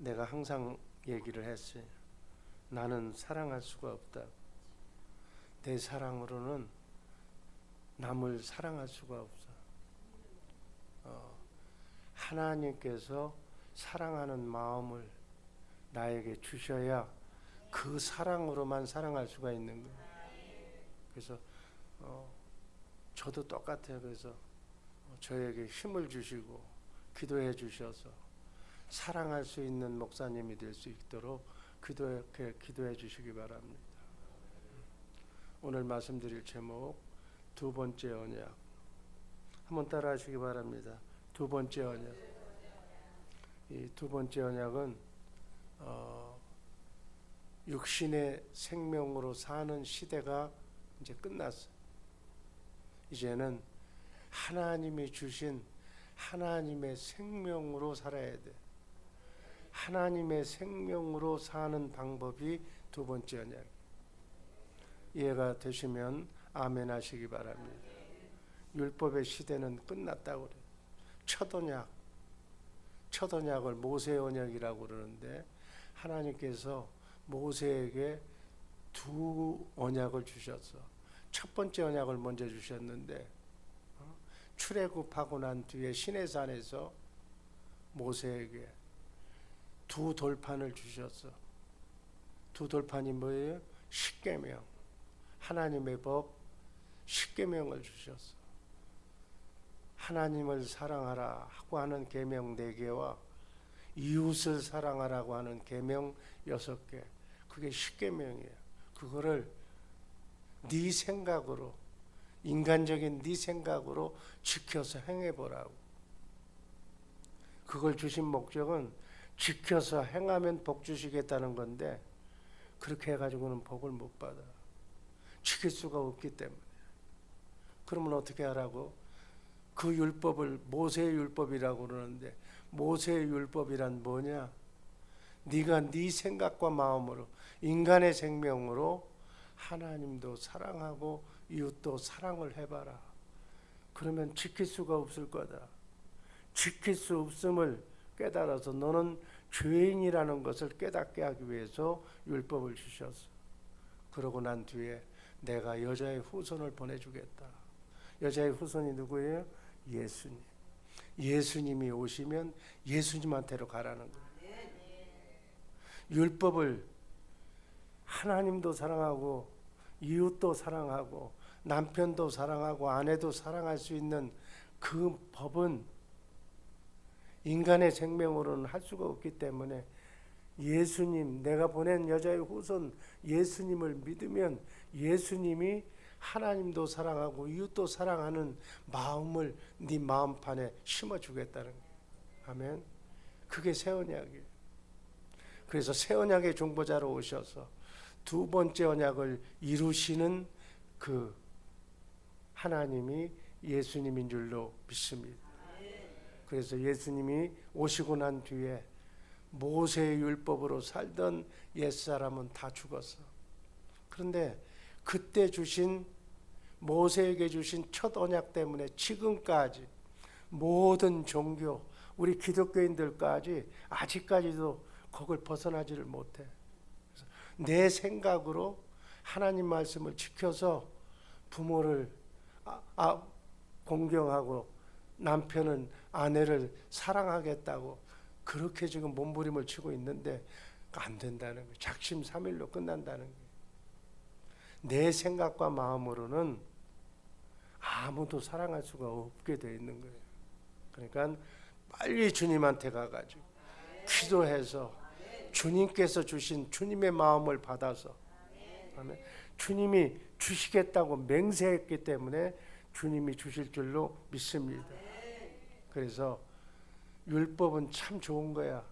내가 항상 얘기를 했어요. 나는 사랑할 수가 없다. 내 사랑으로는 남을 사랑할 수가 없어. 하나님께서 사랑하는 마음을 나에게 주셔야 그 사랑으로만 사랑할 수가 있는 거예요. 그래서 저도 똑같아요. 그래서 저에게 힘을 주시고 기도해 주셔서 사랑할 수 있는 목사님이 될 수 있도록 기도해 주시기 바랍니다. 오늘 말씀드릴 제목 두 번째 언약. 한번 따라 하시기 바랍니다. 두 번째 언약. 이 두 번째 언약은 육신의 생명으로 사는 시대가 이제 끝났어요. 이제는 하나님이 주신 하나님의 생명으로 살아야 돼. 하나님의 생명으로 사는 방법이 두 번째 언약. 이해가 되시면 아멘 하시기 바랍니다. 율법의 시대는 끝났다고 그래요. 첫 언약을 모세 언약이라고 그러는데 하나님께서 모세에게 두 언약을 주셨어. 첫 번째 언약을 먼저 주셨는데 출애굽하고 난 뒤에 시내산에서 모세에게 두 돌판을 주셨어. 두 돌판이 뭐예요? 십계명, 하나님의 법 십계명을 주셨어. 하나님을 사랑하라 하고 하는 계명 4개와 이웃을 사랑하라고 하는 계명 6개, 그게 십계명이에요. 그거를 네 생각으로, 인간적인 네 생각으로 지켜서 행해보라고. 그걸 주신 목적은 지켜서 행하면 복 주시겠다는 건데 그렇게 해가지고는 복을 못 받아. 지킬 수가 없기 때문에. 그러면 어떻게 하라고? 그 율법을 모세의 율법이라고 그러는데 모세의 율법이란 뭐냐? 네가 네 생각과 마음으로 인간의 생명으로 하나님도 사랑하고 이웃도 사랑을 해봐라. 그러면 지킬 수가 없을 거다. 지킬 수 없음을 깨달아서 너는 죄인이라는 것을 깨닫게 하기 위해서 율법을 주셨어. 그러고 난 뒤에 내가 여자의 후손을 보내주겠다. 여자의 후손이 누구예요? 예수님. 예수님이 오시면 예수님한테로 가라는 거예요. 율법을 하나님도 사랑하고 이웃도 사랑하고 남편도 사랑하고 아내도 사랑할 수 있는 그 법은 인간의 생명으로는 할 수가 없기 때문에 예수님, 내가 보낸 여자의 후손 예수님을 믿으면 예수님이 하나님도 사랑하고 이웃도 사랑하는 마음을 네 마음판에 심어주겠다는 거예요. 아멘. 그게 새 언약이에요. 그래서 새 언약의 중보자로 오셔서 두 번째 언약을 이루시는 그 하나님이 예수님인 줄로 믿습니다. 그래서 예수님이 오시고 난 뒤에 모세의 율법으로 살던 옛사람은 다 죽었어. 그런데 그때 주신 모세에게 주신 첫 언약 때문에 지금까지 모든 종교, 우리 기독교인들까지 아직까지도 거길 벗어나지를 못해. 그래서 내 생각으로 하나님 말씀을 지켜서 부모를 공경하고 남편은 아내를 사랑하겠다고 그렇게 지금 몸부림을 치고 있는데 안 된다는 거예요. 작심삼일로 끝난다는 거예요. 내 생각과 마음으로는 아무도 사랑할 수가 없게 되어 있는 거예요. 그러니까 빨리 주님한테 가가지고 기도해서 주님께서 주신 주님의 마음을 받아서 주님이 주시겠다고 맹세했기 때문에 주님이 주실 줄로 믿습니다. 그래서 율법은 참 좋은 거야.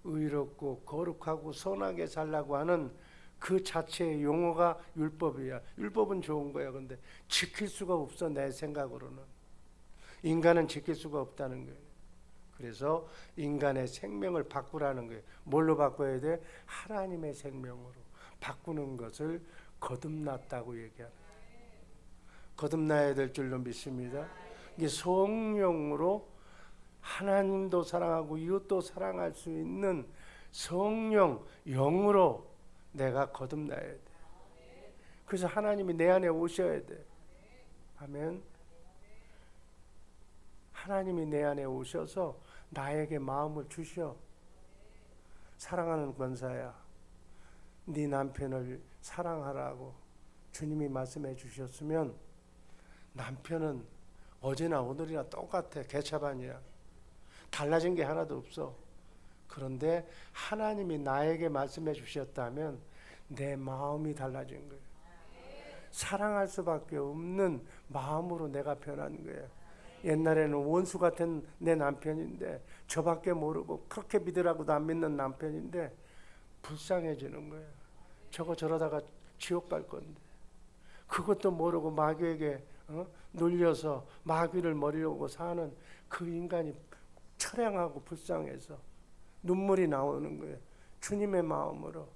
의롭고 거룩하고 선하게 살라고 하는 그 자체의 용어가 율법이야. 율법은 좋은 거야. 근데 지킬 수가 없어. 내 생각으로는. 인간은 지킬 수가 없다는 거예요. 그래서 인간의 생명을 바꾸라는 거예요. 뭘로 바꿔야 돼? 하나님의 생명으로 바꾸는 것을 거듭났다고 얘기하는 거예요. 거듭나야 될 줄로 믿습니다. 이게 성령으로 하나님도 사랑하고 이웃도 사랑할 수 있는 성령, 영으로 내가 거듭나야 돼. 그래서 하나님이 내 안에 오셔야 돼. 아멘. 하나님이 내 안에 오셔서 나에게 마음을 주셔. 사랑하는 권사야, 네 남편을 사랑하라고 주님이 말씀해 주셨으면 남편은 어제나 오늘이나 똑같아. 개차반이야. 달라진 게 하나도 없어. 그런데 하나님이 나에게 말씀해 주셨다면 내 마음이 달라진 거예요. 사랑할 수밖에 없는 마음으로 내가 변한 거예요. 옛날에는 원수 같은 내 남편인데, 저밖에 모르고 그렇게 믿으라고도 안 믿는 남편인데 불쌍해지는 거예요. 저거 저러다가 지옥 갈 건데, 그것도 모르고 마귀에게 눌려서 마귀를 머리려고 사는 그 인간이 처량하고 불쌍해서 눈물이 나오는 거예요. 주님의 마음으로,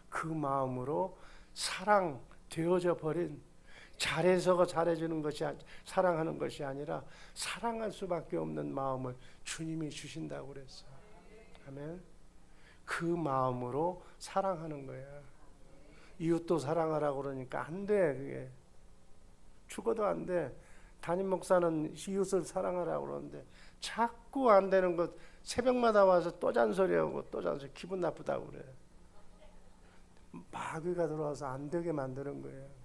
그 마음으로 사랑 되어져 버린, 잘해서가 잘해주는 것이, 사랑하는 것이 아니라 사랑할 수밖에 없는 마음을 주님이 주신다고 그랬어요. 아멘. 그 마음으로 사랑하는 거야. 이웃도 사랑하라고 그러니까 안 돼. 그게 죽어도 안 돼. 담임 목사는 이웃을 사랑하라고 그러는데 자꾸 안 되는 것, 새벽마다 와서 또 잔소리하고 또 잔소리, 기분 나쁘다고 그래. 마귀가 들어와서 안 되게 만드는 거예요.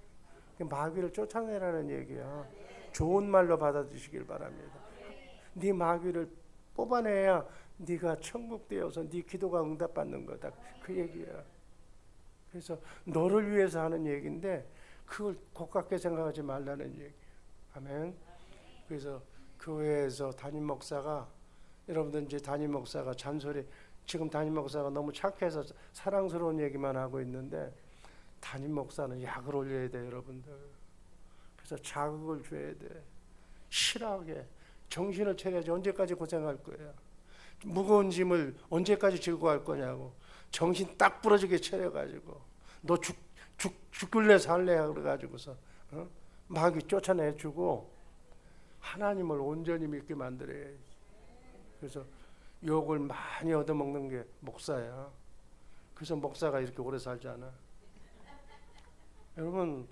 마귀를 쫓아내라는 얘기야. 좋은 말로 받아주시길 바랍니다. 네 마귀를 뽑아내야 네가 천국 되어서 네 기도가 응답받는 거다. 그 얘기야. 그래서 너를 위해서 하는 얘기인데 그걸 고깝게 생각하지 말라는 얘기야. 아멘. 그래서 교회에서 담임 목사가, 여러분들 이제 담임 목사가 잔소리, 지금 담임 목사가 너무 착해서 사랑스러운 얘기만 하고 있는데 담임 목사는 약을 올려야 돼, 여러분들. 그래서 자극을 줘야 돼. 실하게 정신을 차려야지. 언제까지 고생할 거야? 무거운 짐을 언제까지 들고 갈 거냐고. 정신 딱 부러지게 차려가지고 너 죽을래 살래 그래가지고서 마귀 쫓아내주고 하나님을 온전히 믿게 만들어야지. 그래서 욕을 많이 얻어먹는 게 목사야. 그래서 목사가 이렇게 오래 살잖아. 여러분,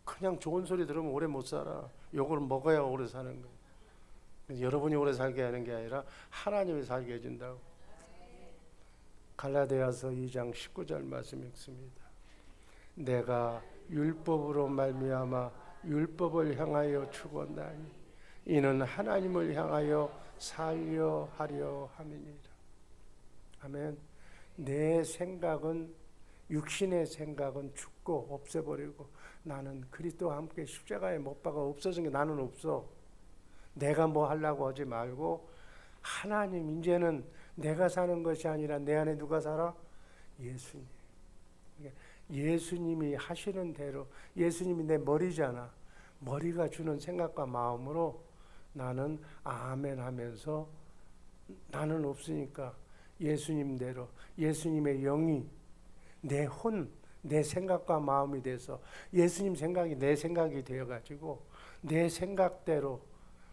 그냥 좋은 소리 들으면 오래 못 살아. 욕을 먹어야 오래 사는 거예요. 여러분이 오래 살게 하는 게 아니라 하나님이 살게 해준다고. 갈라디아서 2장 19절 말씀 읽습니다. 내가 율법으로 말미암아 율법을 향하여 죽었나니 이는 하나님을 향하여 살려 하려 함이니라. 아멘. 내 생각은, 육신의 생각은 죽고 없애버리고 나는 그리스도와 함께 십자가에 못 박아 없어진 게 나는 없어. 내가 뭐 하려고 하지 말고 하나님, 이제는 내가 사는 것이 아니라 내 안에 누가 살아? 예수님. 예수님이 하시는 대로, 예수님이 내 머리잖아. 머리가 주는 생각과 마음으로 나는 아멘 하면서, 나는 없으니까 예수님대로, 예수님의 영이 내 내 생각과 마음이 돼서 예수님 생각이 내 생각이 되어가지고 내 생각대로,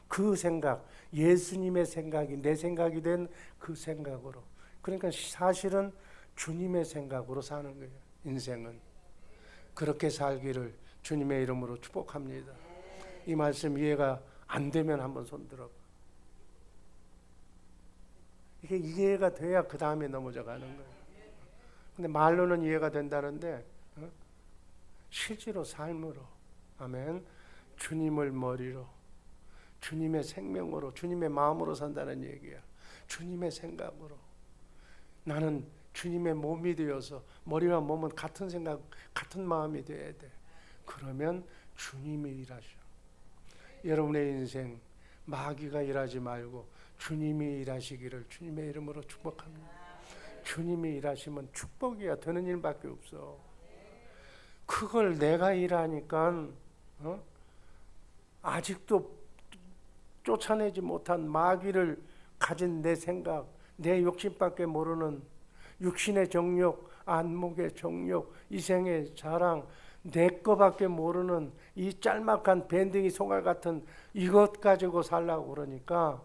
그 생각, 예수님의 생각이 내 생각이 된 그 생각으로, 그러니까 사실은 주님의 생각으로 사는 거예요. 인생은 그렇게 살기를 주님의 이름으로 축복합니다. 이 말씀 이해가 안 되면 한번 손 들어봐. 이게 이해가 돼야 그 다음에 넘어져 가는 거예요. 근데 말로는 이해가 된다는데 실제로 삶으로, 아멘, 주님을 머리로, 주님의 생명으로, 주님의 마음으로 산다는 얘기야. 주님의 생각으로. 나는 주님의 몸이 되어서 머리와 몸은 같은 생각, 같은 마음이 돼야 돼. 그러면 주님이 일하셔. 여러분의 인생 마귀가 일하지 말고 주님이 일하시기를 주님의 이름으로 축복합니다. 주님이 일하시면 축복이야. 되는 일밖에 없어. 그걸 내가 일하니까 아직도 쫓아내지 못한 마귀를 가진 내 생각, 내 욕심밖에 모르는 육신의 정욕, 안목의 정욕, 이생의 자랑, 내 거밖에 모르는 이 짤막한 밴댕이 송알 같은 이것 가지고 살라고 그러니까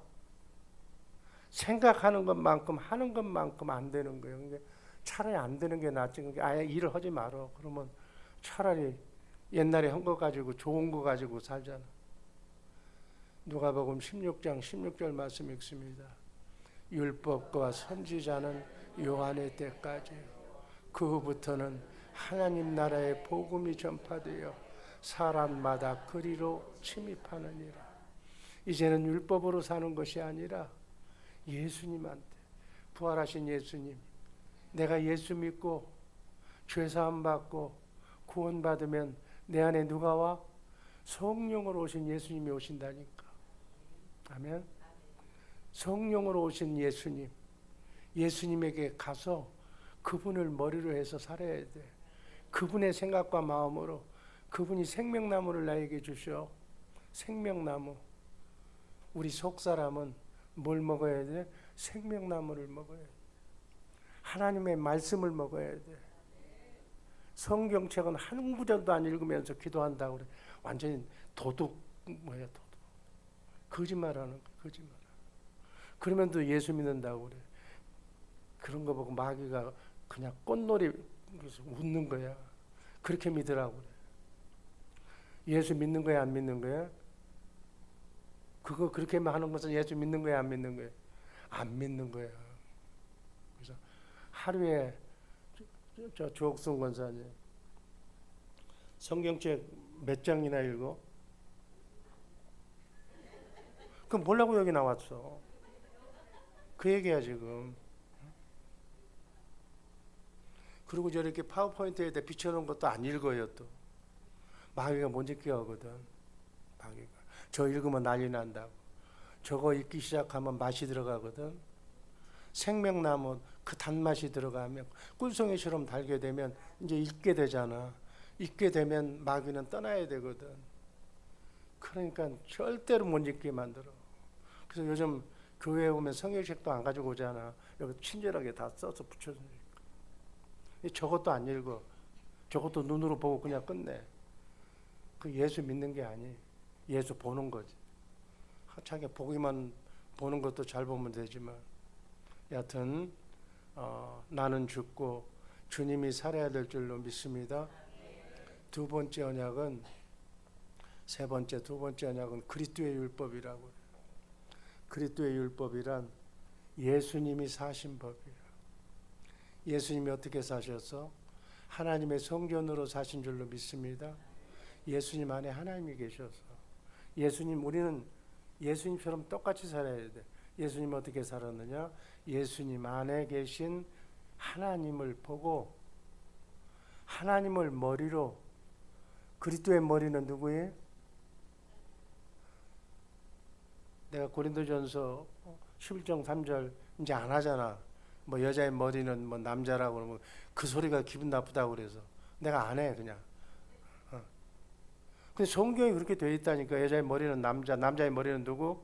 생각하는 것만큼 하는 것만큼 안 되는 거예요. 그러니까 차라리 안 되는 게 낫지. 그러니까 아예 일을 하지 말어. 그러면 차라리 옛날에 한 거 가지고 좋은 거 가지고 살잖아. 누가복음 16장 16절 말씀 읽습니다. 율법과 선지자는 요한의 때까지 그 후부터는 하나님 나라의 복음이 전파되어 사람마다 그리로 침입하느니라. 이제는 율법으로 사는 것이 아니라 예수님한테, 부활하신 예수님, 내가 예수 믿고 죄사함 받고 구원받으면 내 안에 누가 와? 성령으로 오신 예수님이 오신다니까. 아멘. 성령으로 오신 예수님, 예수님에게 가서 그분을 머리로 해서 살아야 돼. 그분의 생각과 마음으로. 그분이 생명나무를 나에게 주셔. 생명나무. 우리 속사람은 뭘 먹어야 돼? 생명나무를 먹어야 돼. 하나님의 말씀을 먹어야 돼. 성경책은 한 구절도 안 읽으면서 기도한다고 그래. 완전히 도둑, 도둑. 거짓말하는 거야, 거짓말. 그러면 또 예수 믿는다고 그래. 그런 거 보고 마귀가 그냥 꽃놀이 웃는 거야. 그렇게 믿으라고 그래. 예수 믿는 거야, 안 믿는 거야? 그거 그렇게 하는 것은 예수 믿는 거야, 안 믿는 거야? 안 믿는 거야. 그래서 하루에 조옥순 권사님 성경책 몇 장이나 읽어? 그럼 뭐라고 여기 나왔어? 그 얘기야 지금. 그리고 저렇게 파워포인트에다 비춰놓은 것도 안 읽어요. 또 마귀가 못 읽게 하거든. 마귀가 저 읽으면 난리 난다고. 저거 읽기 시작하면 맛이 들어가거든. 생명나무 그 단맛이 들어가면 꿀송이처럼 달게 되면 이제 읽게 되잖아. 읽게 되면 마귀는 떠나야 되거든. 그러니까 절대로 못 읽게 만들어. 그래서 요즘 교회에 오면 성경책도 안 가지고 오잖아. 여기 친절하게 다 써서 붙여주니까. 저것도 안 읽어. 저것도 눈으로 보고 그냥 끝내. 그 예수 믿는 게 아니. 예수 보는 거지. 하찮게 보기만 보는 것도 잘 보면 되지만 여하튼 나는 죽고 주님이 살아야 될 줄로 믿습니다. 두 번째 언약은 두 번째 언약은 그리스도의 율법이라고 해요. 그리스도의 율법이란 예수님이 사신 법이에요. 예수님이 어떻게 사셔서 하나님의 성전으로 사신 줄로 믿습니다. 예수님 안에 하나님이 계셔서 우리는 예수님처럼 똑같이 살아야 돼. 예수님 어떻게 살았느냐? 예수님 안에 계신 하나님을 보고 하나님을 머리로. 그리스도의 머리는 누구예요? 내가 고린도전서 11장 3절 이제 안 하잖아. 뭐 여자의 머리는 뭐 남자라고 그러면 그 소리가 기분 나쁘다고 그래서 내가 안 해 그냥. 근데 성경이 그렇게 되어 있다니까. 여자의 머리는 남자, 남자의 머리는 누구?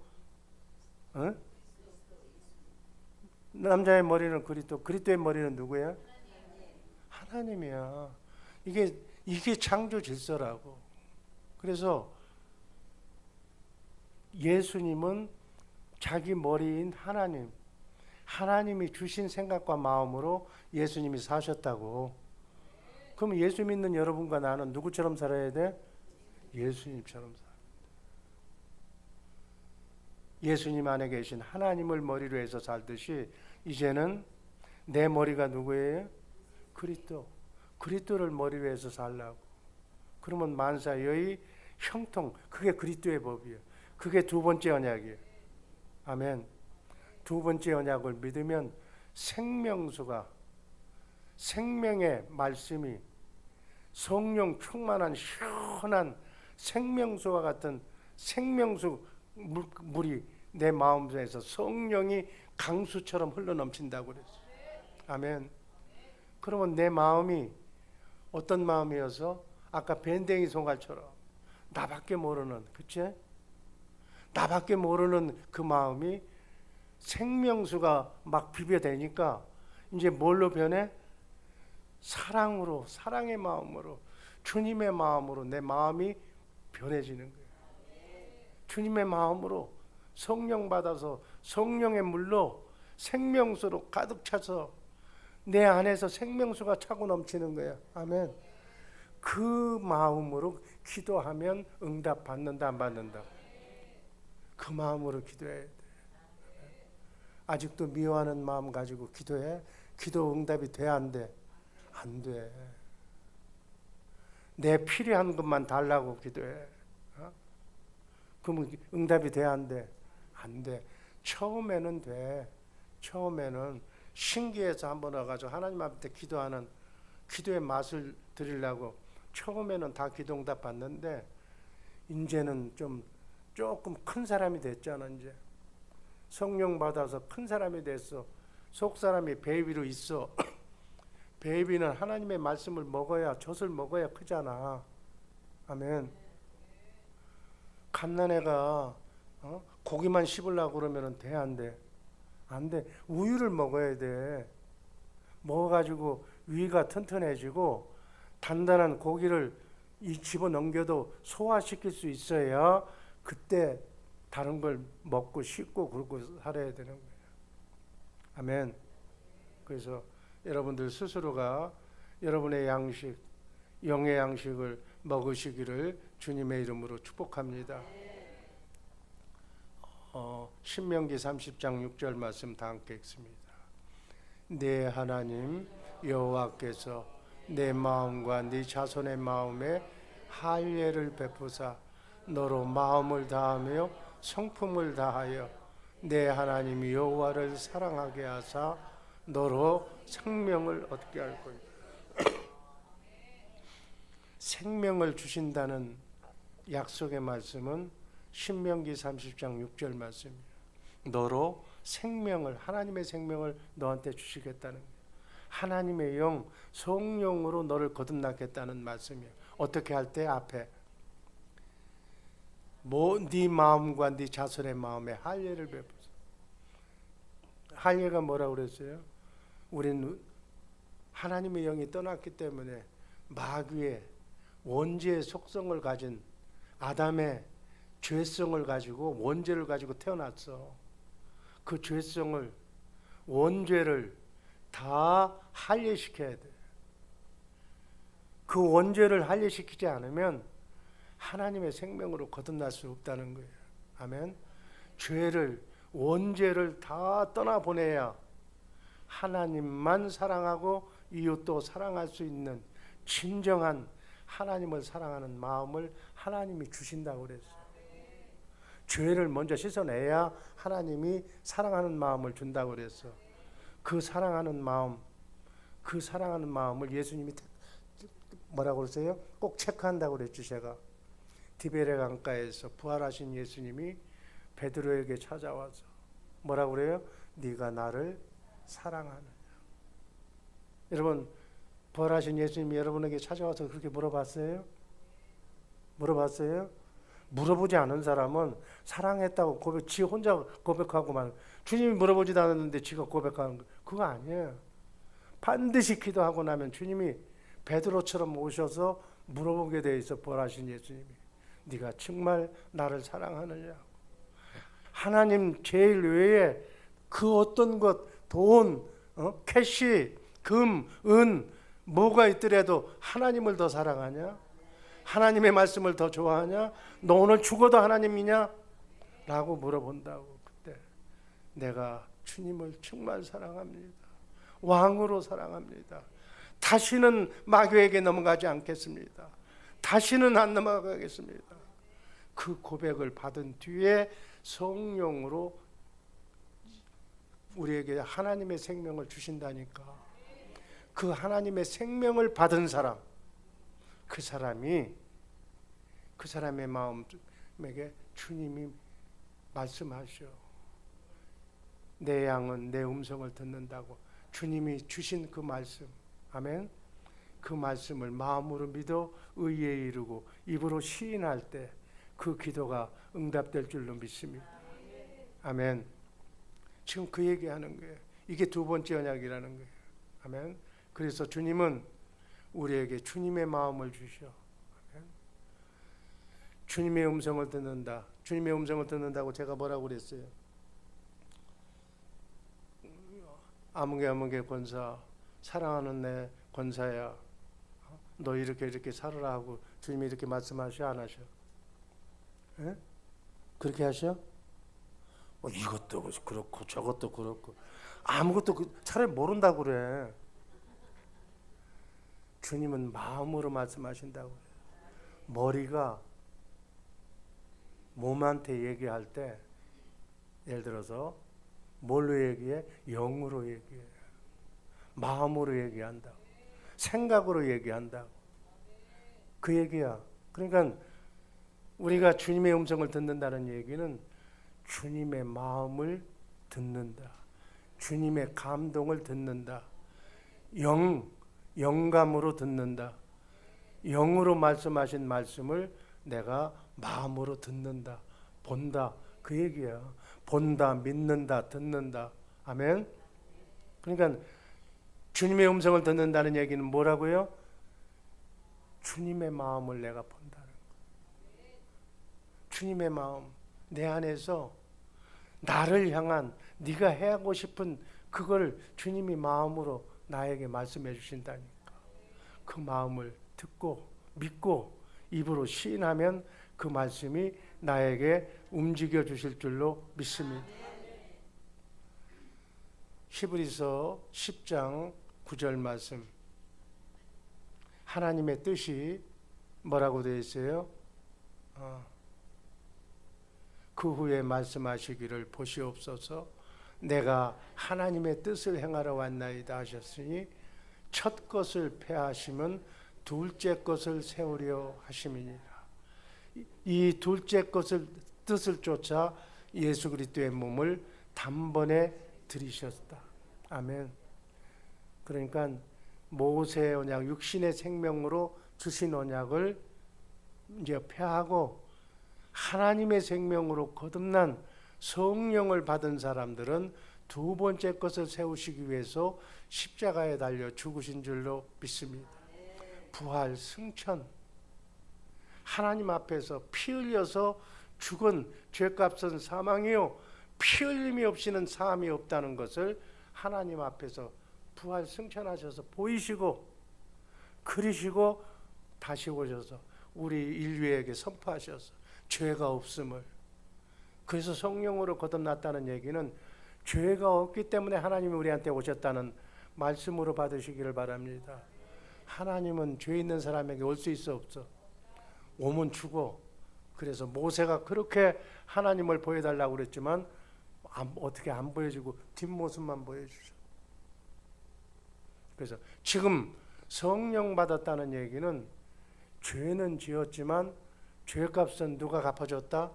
남자의 머리는 그리스도, 그리스도의 머리는 누구야? 하나님이야. 이게 창조 질서라고. 그래서 예수님은 자기 머리인 하나님이 주신 생각과 마음으로 예수님이 사셨다고. 그럼 예수 믿는 여러분과 나는 누구처럼 살아야 돼? 예수님처럼 살아야 돼. 예수님 안에 계신 하나님을 머리로 해서 살듯이 이제는 내 머리가 누구예요? 그리스도를 머리로 해서 살라고. 그러면 만사의 형통, 그게 그리스도의 법이에요. 그게 두 번째 언약이에요. 아멘. 두 번째 언약을 믿으면 생명의 말씀이 성령 충만한 시원한 생명수와 같은 생명수 물이 내 마음에서 성령이 강수처럼 흘러넘친다고 그랬어요. 아멘. 그러면 내 마음이 어떤 마음이어서 아까 밴댕이 송갈처럼 나밖에 모르는, 그치? 나밖에 모르는 그 마음이 생명수가 막 비벼대니까 이제 뭘로 변해? 사랑의 마음으로, 주님의 마음으로 내 마음이 변해지는 거예요. 주님의 마음으로 성령 받아서 성령의 물로 생명수로 가득 차서 내 안에서 생명수가 차고 넘치는 거야. 아멘. 그 마음으로 기도하면 응답 받는다 안 받는다? 그 마음으로 기도해야 돼. 아직도 미워하는 마음 가지고 기도해? 기도 응답이 돼 안 돼? 안 돼. 내 필요한 것만 달라고 기도해. 그러면 응답이 돼 안 돼? 안 돼. 처음에는 돼. 처음에는 신기해서 한번 와가지고 하나님 앞에 기도하는 기도의 맛을 드리려고 처음에는 다 기도 응답 받는데 이제는 조금 큰 사람이 됐잖아. 이제 성령 받아서 큰 사람이 됐어. 속 사람이 베이비로 있어. 베이비는 하나님의 말씀을 먹어야, 젖을 먹어야 크잖아. 아멘. 갓난애가 고기만 씹으려고 그러면 돼 안 돼? 안 돼. 우유를 먹어야 돼. 먹어가지고 위가 튼튼해지고 단단한 고기를 집어넘겨도 소화시킬 수 있어야 그때 다른 걸 먹고 씻고 그러고 살아야 되는 거예요. 아멘. 그래서 여러분들 스스로가 여러분의 양식, 영의 양식을 먹으시기를 주님의 이름으로 축복합니다. 신명기 30장 6절 말씀 다 함께 읽습니다. 내 하나님 여호와께서 내 마음과 네 자손의 마음에 할례를 베푸사 너로 마음을 다하며 성품을 다하여 내 하나님 여호와를 사랑하게 하사 너로 생명을 얻게 할 것이다. 생명을 주신다는 약속의 말씀은 신명기 30장 6절 말씀이에요. 너로 생명을, 하나님의 생명을 너한테 주시겠다는 거예요. 하나님의 영, 성령으로 너를 거듭나겠다는 말씀이에요. 어떻게 할 때? 앞에 네 마음과 네 자손의 마음에 할례를 베푸소. 할례가 뭐라고 그랬어요? 우리는 하나님의 영이 떠났기 때문에 마귀의 원죄의 속성을 가진 아담의 죄성을 가지고 원죄를 가지고 태어났어. 그 죄성을, 원죄를 다 할례시켜야 돼. 그 원죄를 할례시키지 않으면 하나님의 생명으로 거듭날 수 없다는 거예요. 아멘. 죄를, 원죄를 다 떠나보내야 하나님만 사랑하고 이웃도 사랑할 수 있는 진정한 하나님을 사랑하는 마음을 하나님이 주신다고 그랬어요. 죄를 먼저 씻어내야 하나님이 사랑하는 마음을 준다고 그랬어. 그 사랑하는 마음을 예수님이 뭐라고 그랬어요? 꼭 체크한다고 그랬죠. 제가 디베레 강가에서 부활하신 예수님이 베드로에게 찾아와서 뭐라고 그래요? 네가 나를 사랑하느냐. 여러분, 부활하신 예수님이 여러분에게 찾아와서 그렇게 물어봤어요? 물어봤어요? 물어보지 않은 사람은 사랑했다고 지 혼자 고백하고만, 주님이 물어보지도 않았는데 지가 고백하는 거, 그거 아니에요. 반드시 기도하고 나면 주님이 베드로처럼 오셔서 물어보게 돼 있어. 부활하신 예수님이 네가 정말 나를 사랑하느냐. 하나님 제일 외에 그 어떤 것, 돈, 캐시, 금, 은 뭐가 있더라도 하나님을 더 사랑하냐? 하나님의 말씀을 더 좋아하냐? 너 오늘 죽어도 하나님이냐? 라고 물어본다고. 그때 내가 주님을 정말 사랑합니다. 왕으로 사랑합니다. 다시는 마귀에게 넘어가지 않겠습니다. 다시는 안 넘어가겠습니다. 그 고백을 받은 뒤에 성령으로 우리에게 하나님의 생명을 주신다니까. 그 하나님의 생명을 받은 사람, 그 사람의 마음에게 주님이 말씀하셔. 내 양은 내 음성을 듣는다고 주님이 주신 그 말씀, 아멘. 그 말씀을 마음으로 믿어 의에 이르고 입으로 시인할 때 그 기도가 응답될 줄로 믿습니다. 아멘. 지금 그 얘기하는 거예요. 이게 두 번째 언약이라는 거예요. 아멘. 그래서 주님은 우리에게 주님의 마음을 주셔. 아멘. 주님의 음성을 듣는다. 주님의 음성을 듣는다고 제가 뭐라고 그랬어요? 아무개 아무개 권사, 사랑하는 내 권사야, 너 이렇게 이렇게 살아라 하고 주님이 이렇게 말씀하셔 안 하셔? 예? 그렇게 하셔? 이것도 그렇고 저것도 그렇고 아무것도 차라리 모른다고 그래. 주님은 마음으로 말씀하신다고 그래. 머리가 몸한테 얘기할 때 예를 들어서 뭘로 얘기해? 영으로 얘기해. 마음으로 얘기한다고. 생각으로 얘기한다고. 그 얘기야. 그러니까 우리가 주님의 음성을 듣는다는 얘기는 주님의 마음을 듣는다. 주님의 감동을 듣는다. 영감으로 듣는다. 영으로 말씀하신 말씀을 내가 마음으로 듣는다. 본다. 그 얘기야. 본다, 믿는다, 듣는다. 아멘. 그러니까 주님의 음성을 듣는다는 얘기는 뭐라고요? 주님의 마음을 내가 본다는 거. 주님의 마음, 내 안에서 나를 향한 네가 하고 싶은 그걸 주님이 마음으로 나에게 말씀해 주신다니까. 그 마음을 듣고 믿고 입으로 시인하면 그 말씀이 나에게 움직여 주실 줄로 믿습니다. 히브리서 10장 9절 말씀. 하나님의 뜻이 뭐라고 되어 있어요? 그 후에 말씀하시기를 보시옵소서 내가 하나님의 뜻을 행하러 왔나이다 하셨으니 첫 것을 폐하시면 둘째 것을 세우려 하심이니라. 이 둘째 것을 뜻을 쫓아 예수 그리스도의 몸을 단번에 들이셨다. 아멘. 그러니까 모세의 언약, 육신의 생명으로 주신 언약을 이제 폐하고 하나님의 생명으로 거듭난 성령을 받은 사람들은 두 번째 것을 세우시기 위해서 십자가에 달려 죽으신 줄로 믿습니다. 부활, 승천. 하나님 앞에서 피 흘려서 죽은 죄값은 사망이요 피 흘림이 없이는 사함이 없다는 것을 하나님 앞에서 부활 승천하셔서 보이시고 그리시고 다시 오셔서 우리 인류에게 선포하셔서 죄가 없음을. 그래서 성령으로 거듭났다는 얘기는 죄가 없기 때문에 하나님이 우리한테 오셨다는 말씀으로 받으시기를 바랍니다. 하나님은 죄 있는 사람에게 올 수 있어 없어? 오면 죽어. 그래서 모세가 그렇게 하나님을 보여달라고 그랬지만 어떻게 안 보여주고 뒷모습만 보여주죠. 그래서 지금 성령 받았다는 얘기는 죄는 지었지만 죄값은 누가 갚아줬다?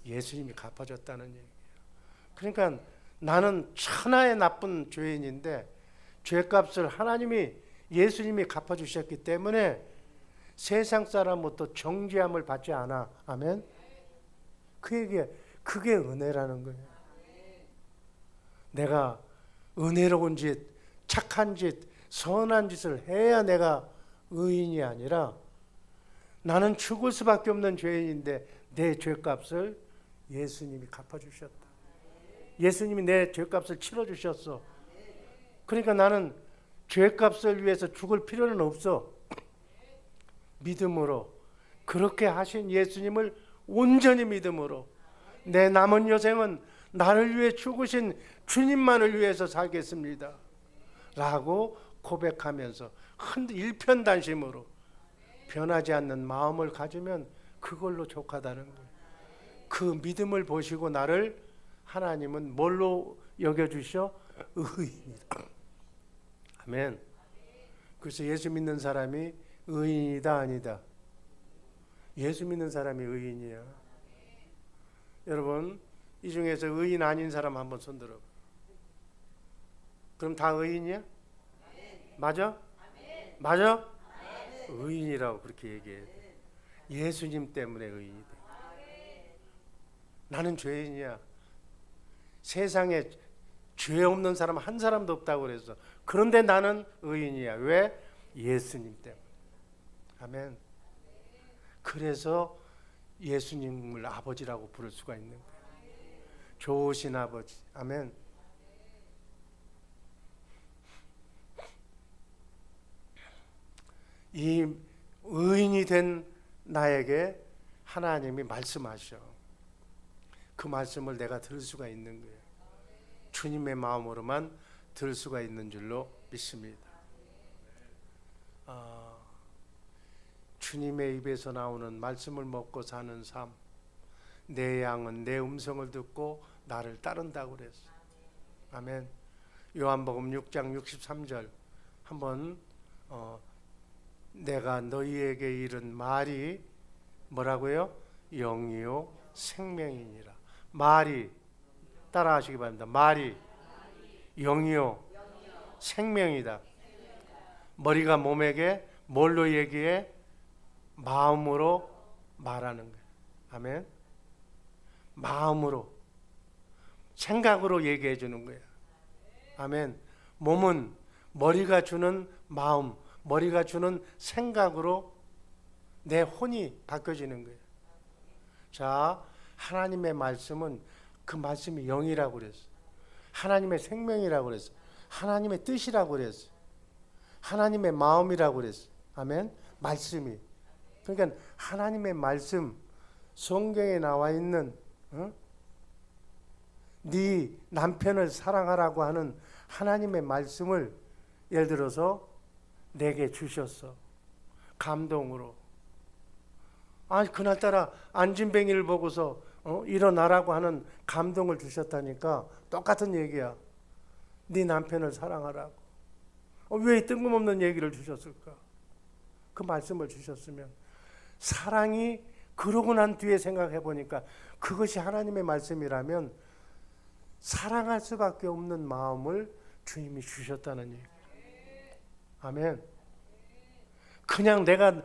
예수님이 갚아줬다는 얘기예요. 그러니까 나는 천하의 나쁜 죄인인데 죄값을 하나님이 예수님이 갚아주셨기 때문에 세상 사람부터 정죄함을 받지 않아. 아멘. 그게 은혜라는 거예요. 내가 은혜로운 짓, 착한 짓, 선한 짓을 해야 내가 의인이 아니라 나는 죽을 수밖에 없는 죄인인데 내 죄값을 예수님이 갚아주셨다. 예수님이 내 죄값을 치러주셨어. 그러니까 나는 죄값을 위해서 죽을 필요는 없어. 믿음으로 그렇게 하신 예수님을 온전히 믿음으로 내 남은 여생은 나를 위해 죽으신 주님만을 위해서 살겠습니다 라고 고백하면서 일편단심으로 변하지 않는 마음을 가지면 그걸로 족하다는 거예요. 그 믿음을 보시고 나를 하나님은 뭘로 여겨주셔? 의인이다. 아멘. 그래서 예수 믿는 사람이 의인이다 아니다? 예수 믿는 사람이 의인이야. 여러분 이 중에서 의인 아닌 사람 한번 손들어. 그럼 다 의인이야? 맞아? 맞아? 의인이라고 그렇게 얘기해. 예수님 때문에 의인이 돼. 나는 죄인이야. 세상에 죄 없는 사람 한 사람도 없다고 그랬어. 그런데 나는 의인이야. 왜? 예수님 때문에. 아멘. 그래서 예수님을 아버지라고 부를 수가 있는 거예요. 좋으신 아버지. 아멘. 이 의인이 된 나에게 하나님이 말씀하셔. 그 말씀을 내가 들을 수가 있는 거예요. 주님의 마음으로만 들을 수가 있는 줄로 믿습니다. 주님의 입에서 나오는 말씀을 먹고 사는 삶. 내 양은 내 음성을 듣고 나를 따른다고 그랬어. 아멘. 요한복음 6장 63절 한번 내가 너희에게 이른 말이 뭐라고요? 영이요 생명이니라. 말이 따라하시기 바랍니다. 말이 영이요 생명이다. 머리가 몸에게 뭘로 얘기해? 마음으로 말하는 거예요. 아멘. 마음으로 생각으로 얘기해 주는 거예요. 아멘. 몸은 머리가 주는 마음, 머리가 주는 생각으로 내 혼이 바뀌어지는 거예요. 자, 하나님의 말씀은 그 말씀이 영이라고 그랬어. 하나님의 생명이라고 그랬어. 하나님의 뜻이라고 그랬어. 하나님의 마음이라고 그랬어. 아멘. 말씀이. 그러니까 하나님의 말씀, 성경에 나와 있는 네 남편을 사랑하라고 하는 하나님의 말씀을 예를 들어서 내게 주셨어. 감동으로. 그날따라 안진뱅이를 보고서 일어나라고 하는 감동을 주셨다니까. 똑같은 얘기야. 네 남편을 사랑하라고. 왜 뜬금없는 얘기를 주셨을까? 그 말씀을 주셨으면 사랑이 그러고 난 뒤에 생각해 보니까 그것이 하나님의 말씀이라면 사랑할 수밖에 없는 마음을 주님이 주셨다는 얘기. 아멘. 그냥 내가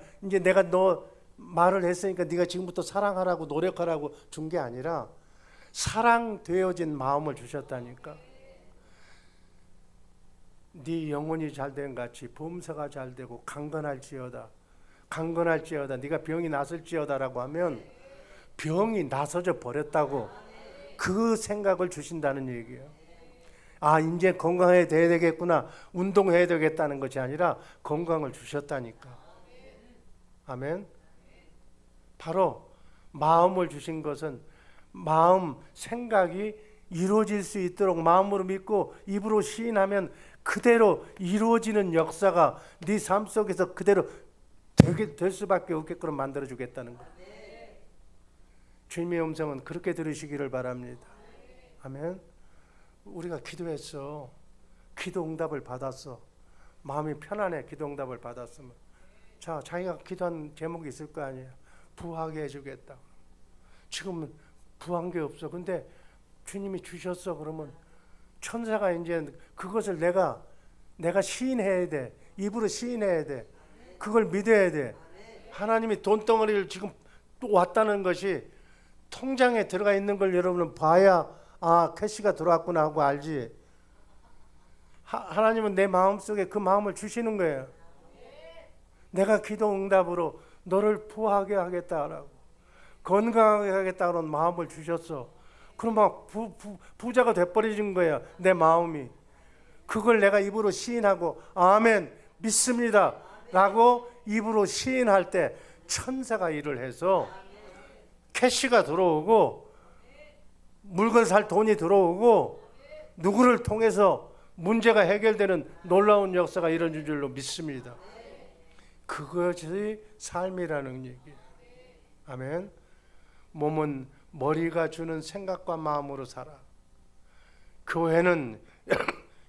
너 말을 했으니까 네가 지금부터 사랑하라고 노력하라고 준 게 아니라 사랑되어진 마음을 주셨다니까. 네 영혼이 잘된 같이 범사가 잘되고 강건할지어다. 네가 병이 났을지어다라고 하면 병이 나서져 버렸다고 그 생각을 주신다는 얘기예요. 이제 건강해야 되겠구나. 운동해야 되겠다는 것이 아니라 건강을 주셨다니까. 아멘. 바로 마음을 주신 것은 마음, 생각이 이루어질 수 있도록 마음으로 믿고 입으로 시인하면 그대로 이루어지는 역사가 네 삶 속에서 그대로 될 수밖에 없게끔 만들어주겠다는 거예요. 주님의 음성은 그렇게 들으시기를 바랍니다. 아멘. 우리가 기도했어. 기도 응답을 받았어. 마음이 편안해. 기도 응답을 받았으면. 자, 자기가 기도한 제목이 있을 거 아니에요. 부하게 해주겠다. 지금은 부한 게 없어. 근데 주님이 주셨어. 그러면 천사가 이제 그것을 내가 시인해야 돼. 입으로 시인해야 돼. 그걸 믿어야 돼. 하나님이 돈덩어리를 지금 또 왔다는 것이 통장에 들어가 있는 걸 여러분은 봐야 캐시가 들어왔구나 하고 알지. 하나님은 내 마음속에 그 마음을 주시는 거예요. 내가 기도 응답으로 너를 부하게 하겠다라고, 건강하게 하겠다는 마음을 주셨어. 그럼 막 부자가 돼버리는 거야. 내 마음이. 그걸 내가 입으로 시인하고 아멘 믿습니다 라고 입으로 시인할 때 천사가 일을 해서 캐시가 들어오고 물건 살 돈이 들어오고 누구를 통해서 문제가 해결되는 놀라운 역사가 이루어질 줄로 믿습니다. 그것이 삶이라는 얘기예요. 아멘. 몸은 머리가 주는 생각과 마음으로 살아. 교회는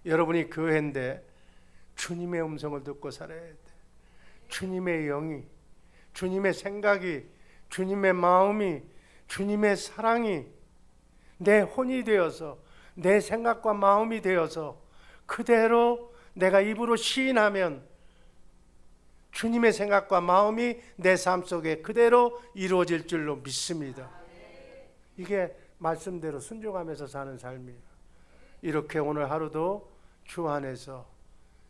여러분이 교회인데 주님의 음성을 듣고 살아야 돼. 주님의 영이, 주님의 생각이, 주님의 마음이, 주님의 사랑이 내 혼이 되어서 내 생각과 마음이 되어서 그대로 내가 입으로 시인하면 주님의 생각과 마음이 내 삶 속에 그대로 이루어질 줄로 믿습니다. 이게 말씀대로 순종하면서 사는 삶이에요. 이렇게 오늘 하루도 주 안에서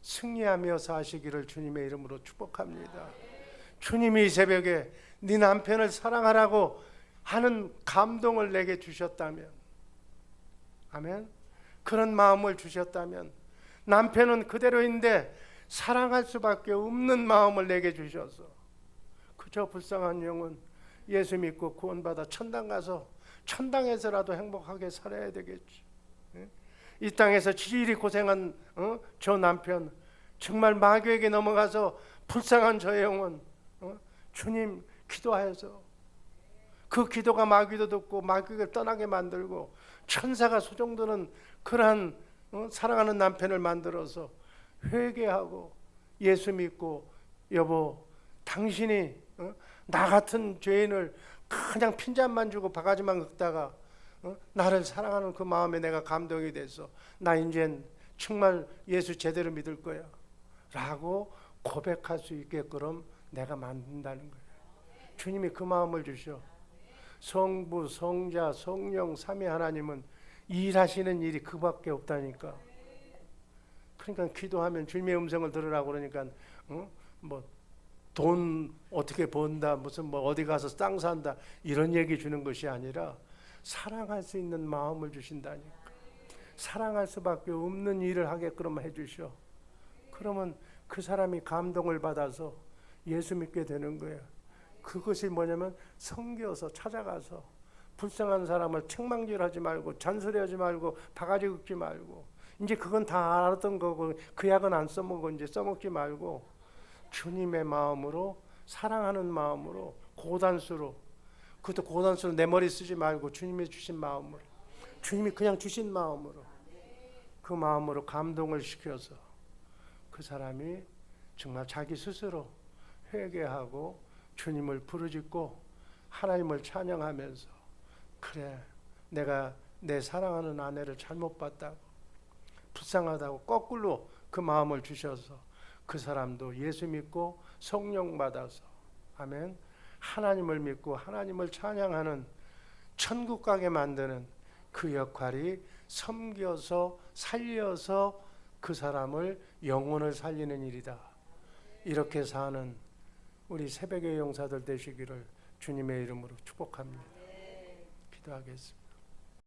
승리하며 사시기를 주님의 이름으로 축복합니다. 주님이 이 새벽에 네 남편을 사랑하라고 하는 감동을 내게 주셨다면, 아멘. 그런 마음을 주셨다면 남편은 그대로인데 사랑할 수밖에 없는 마음을 내게 주셔서 그저 불쌍한 영혼 예수 믿고 구원받아 천당 가서 천당에서라도 행복하게 살아야 되겠지. 이 땅에서 지일이 고생한 저 남편, 정말 마귀에게 넘어가서 불쌍한 저 영혼, 주님 기도하여서 그 기도가 마귀도 듣고 마귀를 떠나게 만들고 천사가 소종드는 그러한 사랑하는 남편을 만들어서 회개하고 예수 믿고, 여보 당신이 나 같은 죄인을 그냥 핀잔만 주고 바가지만 긁다가 나를 사랑하는 그 마음에 내가 감동이 돼서 나 이젠 정말 예수 제대로 믿을 거야 라고 고백할 수 있게끔 내가 만든다는 거예요. 주님이 그 마음을 주셔. 성부, 성자, 성령 삼위 하나님은 일하시는 일이 그밖에 없다니까. 그러니까 기도하면 주님의 음성을 들으라고 그러니까 뭐 돈 어떻게 번다, 무슨 뭐 어디 가서 땅 산다 이런 얘기 주는 것이 아니라 사랑할 수 있는 마음을 주신다니까. 사랑할 수밖에 없는 일을 하게끔 해주셔. 그러면 그 사람이 감동을 받아서 예수 믿게 되는 거예요. 그것이 뭐냐면 섬겨서 찾아가서 불쌍한 사람을 책망질하지 말고 잔소리하지 말고 바가지 긁지 말고, 이제 그건 다 알았던 거고 그 약은 안 써먹고 이제 써먹지 말고 주님의 마음으로, 사랑하는 마음으로, 고단수로, 그것도 고단수로 내 머리 쓰지 말고 주님이 주신 마음으로, 주님이 그냥 주신 마음으로, 그 마음으로 감동을 시켜서 그 사람이 정말 자기 스스로 회개하고 주님을 부르짖고 하나님을 찬양하면서, 그래 내가 내 사랑하는 아내를 잘못 봤다고, 불쌍하다고 거꾸로 그 마음을 주셔서 그 사람도 예수 믿고 성령 받아서, 아멘, 하나님을 믿고 하나님을 찬양하는 천국 가게 만드는 그 역할이 섬겨서 살려서 그 사람을, 영혼을 살리는 일이다. 이렇게 사는 우리 새벽의 용사들 되시기를 주님의 이름으로 축복합니다. 기도하겠습니다.